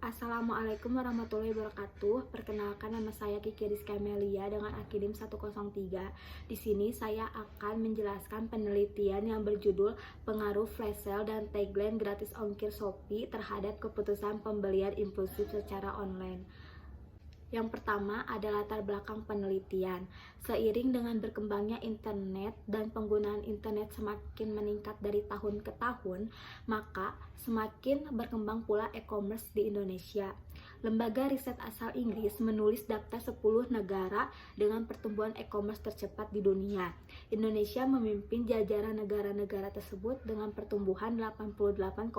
Assalamualaikum warahmatullahi wabarakatuh. Perkenalkan, nama saya Kiki Rizky Amelia dengan Akidim 103. Di sini saya akan menjelaskan penelitian yang berjudul pengaruh flash sale dan tagline gratis ongkir Shopee terhadap keputusan pembelian impulsif secara online. Yang pertama ada latar belakang penelitian. Seiring dengan berkembangnya internet dan penggunaan internet semakin meningkat dari tahun ke tahun, maka semakin berkembang pula e-commerce di Indonesia. Lembaga riset asal Inggris menulis daftar 10 negara dengan pertumbuhan e-commerce tercepat di dunia. Indonesia memimpin jajaran negara-negara tersebut dengan pertumbuhan 88,1%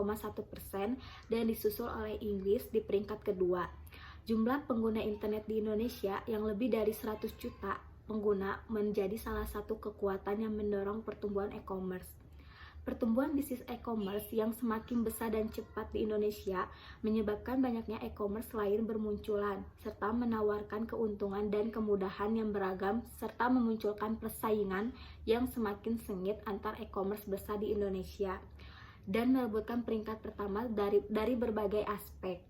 dan disusul oleh Inggris di peringkat kedua. Jumlah pengguna internet di Indonesia yang lebih dari 100 juta pengguna menjadi salah satu kekuatan yang mendorong pertumbuhan e-commerce. Pertumbuhan bisnis e-commerce yang semakin besar dan cepat di Indonesia menyebabkan banyaknya e-commerce lain bermunculan, serta menawarkan keuntungan dan kemudahan yang beragam, serta memunculkan persaingan yang semakin sengit antar e-commerce besar di Indonesia, dan merebutkan peringkat pertama dari berbagai aspek.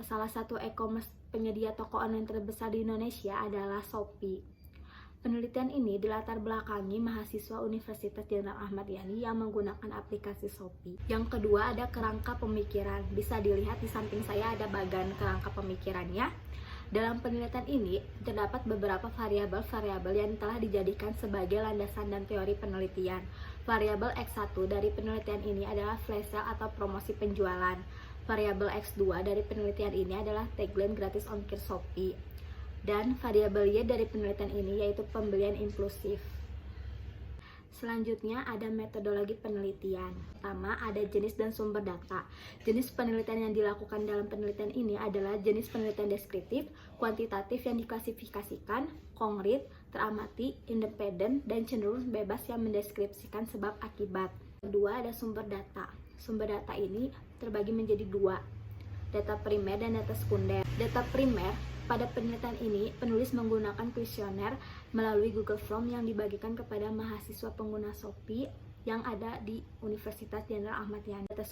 Salah satu e-commerce penyedia toko online terbesar di Indonesia adalah Shopee. Penelitian ini dilatar belakangi mahasiswa Universitas Jenderal Ahmad Yani yang menggunakan aplikasi Shopee. Yang kedua ada kerangka pemikiran. Bisa dilihat di samping saya ada bagan kerangka pemikirannya. Dalam penelitian ini terdapat beberapa variabel-variabel yang telah dijadikan sebagai landasan dan teori penelitian. Variabel X1 dari penelitian ini adalah flash sale atau promosi penjualan. Variabel X2 dari penelitian ini adalah tagline gratis ongkir Shopee. Dan variabel Y dari penelitian ini yaitu pembelian impulsif. Selanjutnya ada metodologi penelitian. Pertama ada jenis dan sumber data. Jenis penelitian yang dilakukan dalam penelitian ini adalah jenis penelitian deskriptif, kuantitatif yang diklasifikasikan, konkret, teramati, independen, dan cenderung bebas yang mendeskripsikan sebab akibat. Kedua ada sumber data. Sumber data ini terbagi menjadi dua, data primer dan data sekunder. Data primer, pada penelitian ini penulis menggunakan kuesioner melalui Google Form yang dibagikan kepada mahasiswa pengguna Shopee yang ada di Universitas Jenderal Ahmad Yani. Data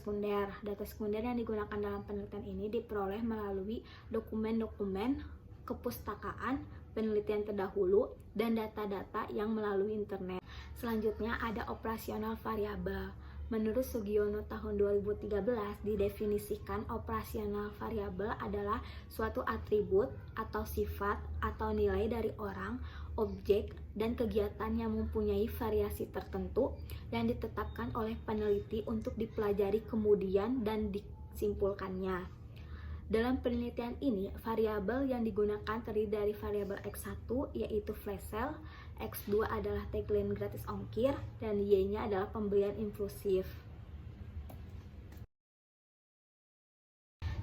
sekunder yang digunakan dalam penelitian ini diperoleh melalui dokumen-dokumen kepustakaan, penelitian terdahulu, dan data-data yang melalui internet. Selanjutnya ada operasional variabel. Menurut Sugiono tahun 2013, didefinisikan operasional variabel adalah suatu atribut atau sifat atau nilai dari orang, objek, dan kegiatan yang mempunyai variasi tertentu yang ditetapkan oleh peneliti untuk dipelajari kemudian dan disimpulkannya. Dalam penelitian ini, variabel yang digunakan terdiri dari variabel X1 yaitu flash sale, X2 adalah tagline gratis ongkir, dan Y-nya adalah pembelian impulsif.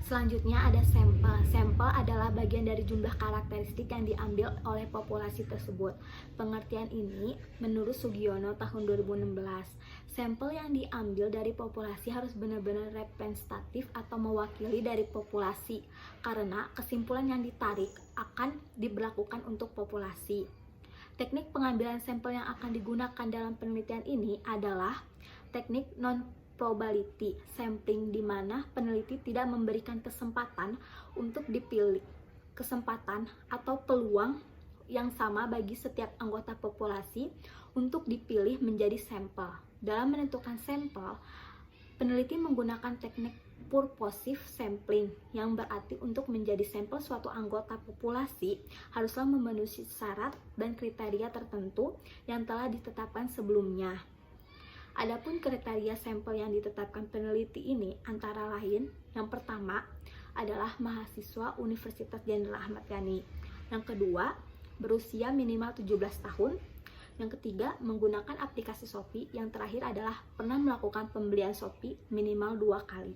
Selanjutnya ada sampel. Sampel adalah bagian dari jumlah karakteristik yang diambil oleh populasi tersebut. Pengertian ini menurut Sugiono tahun 2016. Sampel yang diambil dari populasi harus benar-benar representatif atau mewakili dari populasi, karena kesimpulan yang ditarik akan diberlakukan untuk populasi. Teknik pengambilan sampel yang akan digunakan dalam penelitian ini adalah teknik non-probability sampling, di mana peneliti tidak memberikan kesempatan untuk dipilih, kesempatan atau peluang yang sama bagi setiap anggota populasi untuk dipilih menjadi sampel. Dalam menentukan sampel, peneliti menggunakan teknik purposive sampling, yang berarti untuk menjadi sampel suatu anggota populasi haruslah memenuhi syarat dan kriteria tertentu yang telah ditetapkan sebelumnya. Adapun kriteria sampel yang ditetapkan peneliti ini antara lain, yang pertama adalah mahasiswa Universitas Jenderal Ahmad Yani. Yang kedua, berusia minimal 17 tahun. Yang ketiga, menggunakan aplikasi Shopee. Yang terakhir adalah pernah melakukan pembelian Shopee minimal 2 kali.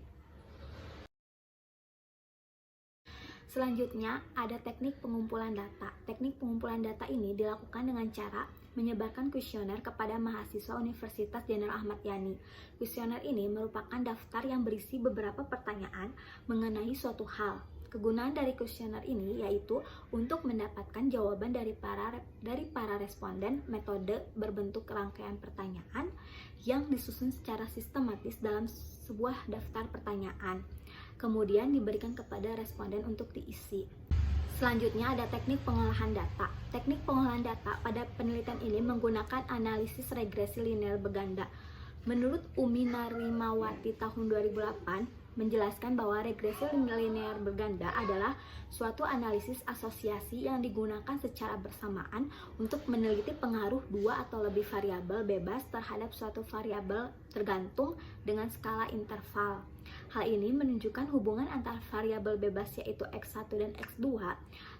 Selanjutnya ada teknik pengumpulan data. Teknik pengumpulan data ini dilakukan dengan cara menyebarkan kuesioner kepada mahasiswa Universitas Jenderal Ahmad Yani. Kuesioner ini merupakan daftar yang berisi beberapa pertanyaan mengenai suatu hal. Kegunaan dari kuesioner ini yaitu untuk mendapatkan jawaban dari para responden. Metode berbentuk rangkaian pertanyaan yang disusun secara sistematis dalam sebuah daftar pertanyaan. kemudian diberikan kepada responden untuk diisi. Selanjutnya ada teknik pengolahan data. Teknik pengolahan data pada penelitian ini menggunakan analisis regresi linear berganda. Menurut Umi Narimawati tahun 2008, menjelaskan bahwa regresi linear berganda adalah suatu analisis asosiasi yang digunakan secara bersamaan untuk meneliti pengaruh dua atau lebih variabel bebas terhadap suatu variabel tergantung dengan skala interval. Hal ini menunjukkan hubungan antara variabel bebas yaitu X1 dan X2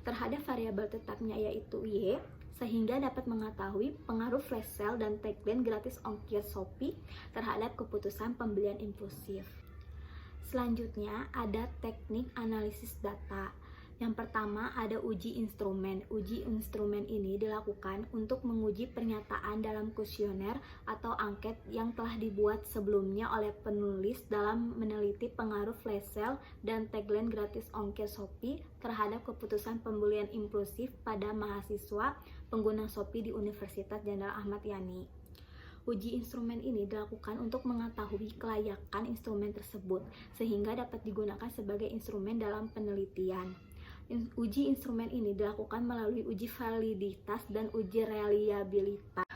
terhadap variabel tetapnya yaitu Y, sehingga dapat mengetahui pengaruh flash sale dan tagline gratis ongkir Shopee terhadap keputusan pembelian impulsif. Selanjutnya ada teknik analisis data. Yang pertama ada uji instrumen. Uji instrumen ini dilakukan untuk menguji pernyataan dalam kuesioner atau angket yang telah dibuat sebelumnya oleh penulis dalam meneliti pengaruh flash sale dan tagline gratis ongkir Shopee terhadap keputusan pembelian impulsif pada mahasiswa pengguna Shopee di Universitas Jenderal Ahmad Yani. Uji instrumen ini dilakukan untuk mengetahui kelayakan instrumen tersebut, sehingga dapat digunakan sebagai instrumen dalam penelitian. Uji instrumen ini dilakukan melalui uji validitas dan uji reliabilitas.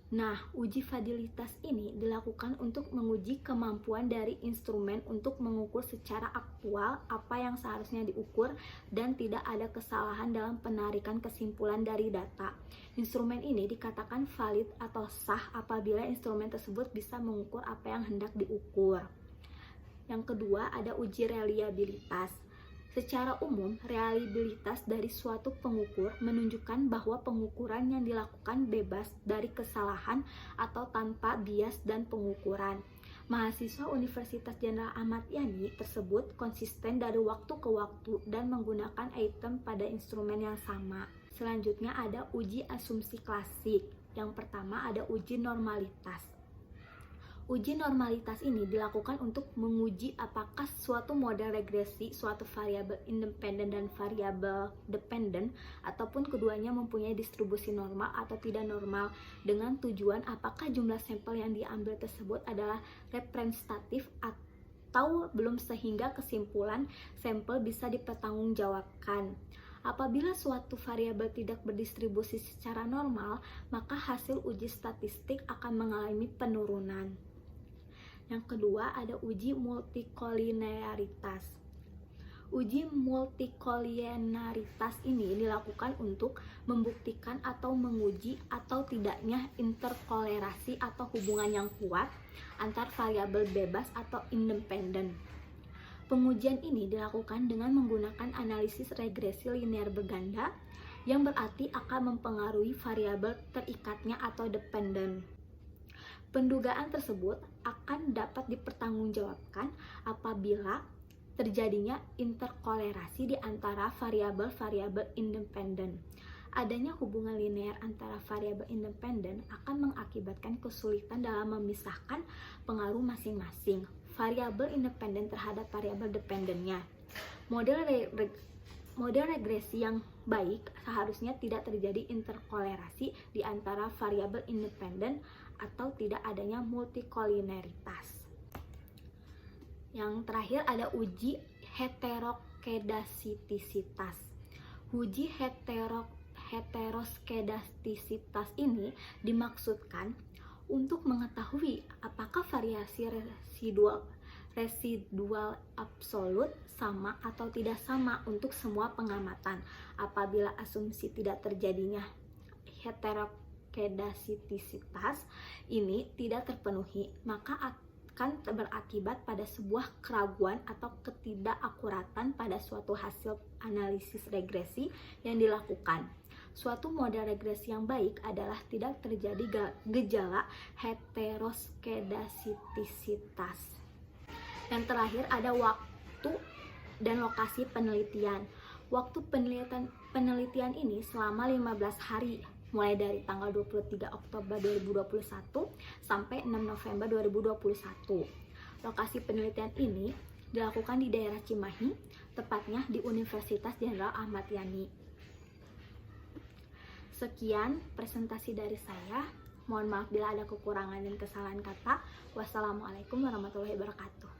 Nah, uji validitas ini dilakukan untuk menguji kemampuan dari instrumen untuk mengukur secara aktual apa yang seharusnya diukur dan tidak ada kesalahan dalam penarikan kesimpulan dari data. Instrumen ini dikatakan valid atau sah apabila instrumen tersebut bisa mengukur apa yang hendak diukur. Yang kedua, ada uji reliabilitas. Secara umum, reliabilitas dari suatu pengukur menunjukkan bahwa pengukuran yang dilakukan bebas dari kesalahan atau tanpa bias dan pengukuran. Mahasiswa Universitas Jenderal Ahmad Yani tersebut konsisten dari waktu ke waktu dan menggunakan item pada instrumen yang sama. Selanjutnya ada uji asumsi klasik. Yang pertama ada uji normalitas. Uji normalitas ini dilakukan untuk menguji apakah suatu model regresi, suatu variabel independen dan variabel dependen, ataupun keduanya mempunyai distribusi normal atau tidak normal, dengan tujuan apakah jumlah sampel yang diambil tersebut adalah representatif atau belum, sehingga kesimpulan sampel bisa dipertanggungjawabkan. Apabila suatu variabel tidak berdistribusi secara normal, maka hasil uji statistik akan mengalami penurunan. Yang kedua ada uji multikolinearitas. Uji multikolinearitas ini dilakukan untuk membuktikan atau menguji atau tidaknya interkolerasi atau hubungan yang kuat antar variabel bebas atau independen. Pengujian ini dilakukan dengan menggunakan analisis regresi linear berganda, yang berarti akan mempengaruhi variabel terikatnya atau dependen. Pendugaan tersebut akan dapat dipertanggungjawabkan apabila terjadinya interkolerasi di antara variabel-variabel independen. Adanya hubungan linear antara variabel independen akan mengakibatkan kesulitan dalam memisahkan pengaruh masing-masing variabel independen terhadap variabel dependennya. Model regresi yang baik seharusnya tidak terjadi interkolerasi di antara variabel independen atau tidak adanya multikolinearitas. Yang terakhir ada uji heterokedasitisitas. Uji heteroskedastisitas ini dimaksudkan untuk mengetahui apakah variasi residual absolut sama atau tidak sama untuk semua pengamatan. Apabila asumsi tidak terjadinya heterokedasitisitas ini tidak terpenuhi, maka akan berakibat pada sebuah keraguan atau ketidakakuratan pada suatu hasil analisis regresi yang dilakukan. Suatu model regresi yang baik adalah tidak terjadi gejala heteroskedasitisitas. Yang terakhir ada waktu dan lokasi penelitian. Waktu penelitian ini selama 15 hari, mulai dari tanggal 23 Oktober 2021 sampai 6 November 2021. Lokasi penelitian ini dilakukan di daerah Cimahi, tepatnya di Universitas Jenderal Ahmad Yani. Sekian presentasi dari saya. Mohon maaf bila ada kekurangan dan kesalahan kata. Wassalamualaikum warahmatullahi wabarakatuh.